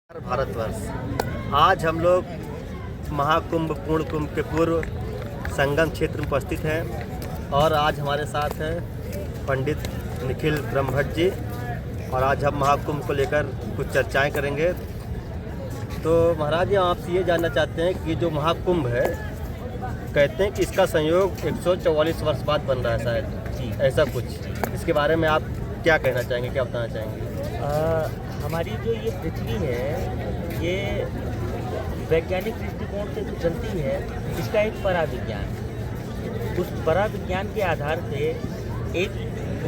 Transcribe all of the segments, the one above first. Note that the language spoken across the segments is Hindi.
भारतवर्ष। आज हम लोग महाकुंभ पूर्ण कुंभ के पूर्व संगम क्षेत्र में उपस्थित हैं और आज हमारे साथ हैं पंडित निखिल ब्रह्मभट्ट जी और आज हम महाकुंभ को लेकर कुछ चर्चाएं करेंगे। तो महाराज जी, आपसे ये जानना चाहते हैं कि जो महाकुंभ है, कहते हैं कि इसका संयोग 144 वर्ष बाद बन रहा है शायद जी, ऐसा कुछ। इसके बारे में आप क्या कहना चाहेंगे, क्या बताना चाहेंगे? हमारी जो ये पृथ्वी है, ये वैज्ञानिक दृष्टिकोण से जो चलती है, इसका एक पराविज्ञान। उस पराविज्ञान के आधार पे एक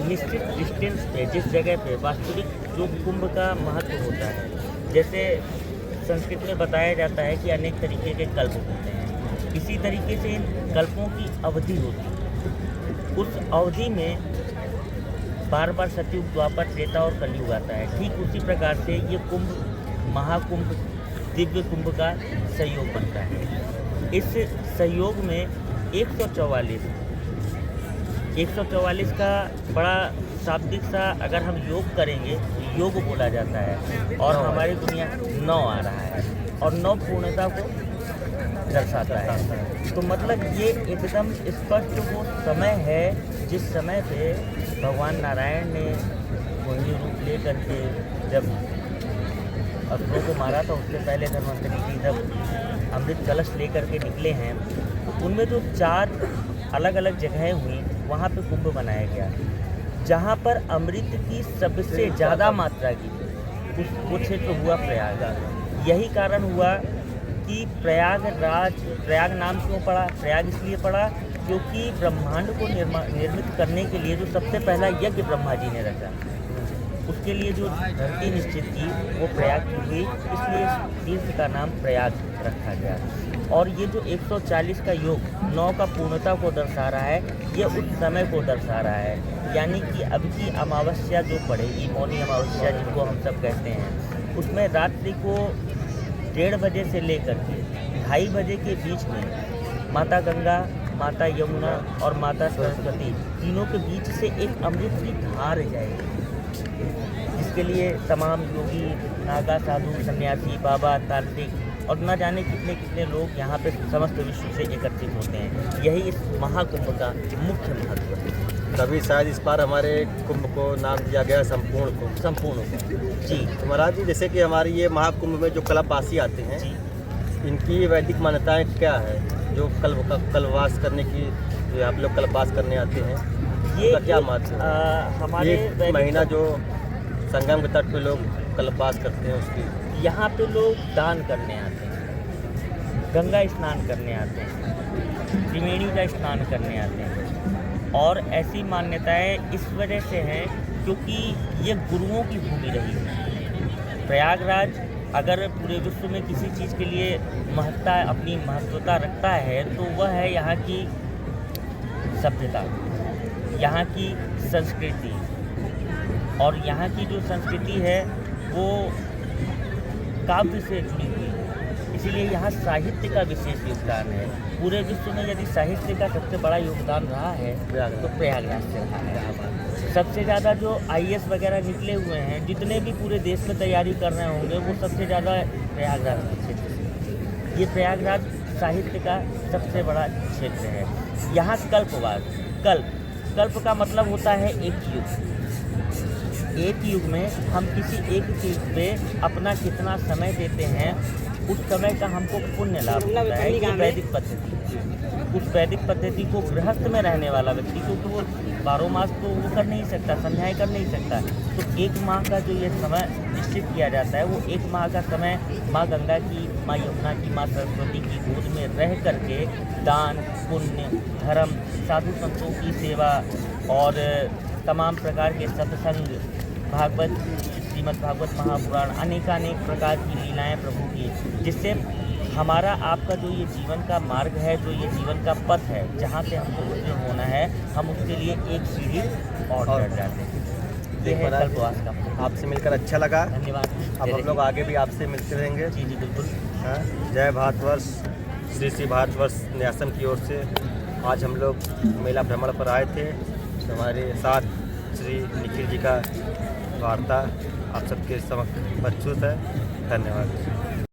निश्चित डिस्टेंस पे, जिस जगह पे वास्तविक जो कुंभ का महत्व होता है, जैसे संस्कृत में बताया जाता है कि अनेक तरीके के कल्प होते हैं, इसी तरीके से इन कल्पों की अवधि होती है। उस अवधि में बार बार सतयुग, द्वापर, त्रेता और कलयुग आता है। ठीक उसी प्रकार से ये कुंभ, महाकुंभ, दिव्य कुंभ का संयोग बनता है। इस संयोग में 144 का बड़ा शाब्दिक सा अगर हम योग करेंगे तो योग बोला जाता है और हमारी दुनिया 9 आ रहा है और 9 पूर्णता को दर्शाता है। तो मतलब ये एकदम स्पष्ट वो समय है जिस समय पे भगवान नारायण ने मोहिनी रूप ले करके जब असुरों को मारा था, उससे पहले धन्वंतरि जी जब अमृत कलश ले करके निकले हैं, तो उनमें जो 4 अलग अलग जगहें हुई, वहाँ पे कुंभ बनाया गया, जहाँ पर अमृत की सबसे ज़्यादा मात्रा की वो क्षेत्र हुआ प्रयाग। यही कारण हुआ कि प्रयाग नाम क्यों पड़ा? प्रयाग इसलिए पड़ा क्योंकि ब्रह्मांड को निर्मित करने के लिए जो सबसे पहला यज्ञ ब्रह्मा जी ने रखा, उसके लिए जो धरती निश्चित की वो प्रयाग की हुई, इसलिए तीर्थ का नाम प्रयाग रखा गया। और ये जो 140 का योग 9 का पूर्णता को दर्शा रहा है, ये उस समय को दर्शा रहा है। यानी कि अब की अमावस्या जो पड़ेगी, मौनी अमावस्या जिनको हम सब कहते हैं, उसमें रात्रि को 1:30 बजे से लेकर के 2:30 बजे के बीच में माता गंगा, माता यमुना और माता सरस्वती तीनों के बीच से एक अमृत की धार जाएगी, जिसके लिए तमाम योगी, नागा, साधु, सन्यासी, बाबा, तांत्रिक और न जाने कितने कितने लोग यहाँ पे समस्त विश्व से एकत्रित होते हैं। यही इस महाकुंभ का मुख्य महत्व है। तभी शायद इस बार हमारे कुंभ को नाम दिया गया संपूर्ण कुंभ जी। तो महाराज जी, जैसे कि हमारी ये महाकुंभ में जो कल्पवासी आते हैं जी, इनकी वैदिक मान्यताएं क्या है? जो कल्पवास करने की, जो आप लोग कल्पवास करने आते हैं, ये क्या महत्व है? हमारे ये महीना जो संगम के तट पे लोग कल्पवास करते हैं, उसकी यहाँ पे लोग दान करने आते हैं, गंगा स्नान करने आते हैं, त्रिवेणी का स्नान करने आते हैं। और ऐसी मान्यताएं इस वजह से हैं क्योंकि ये गुरुओं की भूमि रही है। प्रयागराज अगर पूरे विश्व में किसी चीज़ के लिए अपनी महत्वता रखता है तो वह है यहाँ की सभ्यता, यहाँ की संस्कृति। और यहाँ की जो संस्कृति है वो काव्य से जुड़ी हुई है, इसीलिए यहाँ साहित्य का विशेष योगदान है। पूरे विश्व में यदि साहित्य का सबसे बड़ा योगदान रहा है तो प्रयागराज से रहा है। सबसे ज़्यादा जो IAS वगैरह निकले हुए हैं, जितने भी पूरे देश में तैयारी कर रहे होंगे, वो सबसे ज़्यादा प्रयागराज के क्षेत्र से। ये प्रयागराज साहित्य का सबसे बड़ा क्षेत्र है। यहाँ कल्पवास, कल्प का मतलब होता है एक युग। एक युग में हम किसी एक चीज़ पे अपना कितना समय देते हैं, उस समय का हमको पुण्य लाभ होता है। ये वैदिक पद्धति है। उस वैदिक पद्धति को गृहस्थ में रहने वाला व्यक्ति, क्योंकि वो 12 मास तो वो कर नहीं सकता, संध्याएं कर नहीं सकता, तो 1 माह का जो ये समय निश्चित किया जाता है, वो 1 माह का समय माँ गंगा की, माँ यमुना की, माँ सरस्वती की गोद में रह करके दान, पुण्य, धर्म, साधु संतों की सेवा और तमाम प्रकार के सत्संग, भागवत, श्रीमद् भागवत महापुराण, अनेकानेक प्रकार की लीलाएं प्रभु की, जिससे हमारा आपका जो ये जीवन का मार्ग है, जो ये जीवन का पथ है, जहाँ से हमको उत्तीर्ण होना है, हम उसके लिए एक सीढ़ी और चढ़ जाते हैं। ये है कल्पवास का। आपसे मिलकर अच्छा लगा, धन्यवाद। अब हम लोग आगे भी आपसे मिलते रहेंगे। जी जी बिल्कुल। हाँ, जय भारतवर्ष। श्री भारतवर्ष न्यासम की ओर से आज हम लोग मेला भ्रमण पर आए थे। हमारे साथ श्री निखिल जी का वार्ता आप सबके समक्ष प्रस्तुत है। धन्यवाद।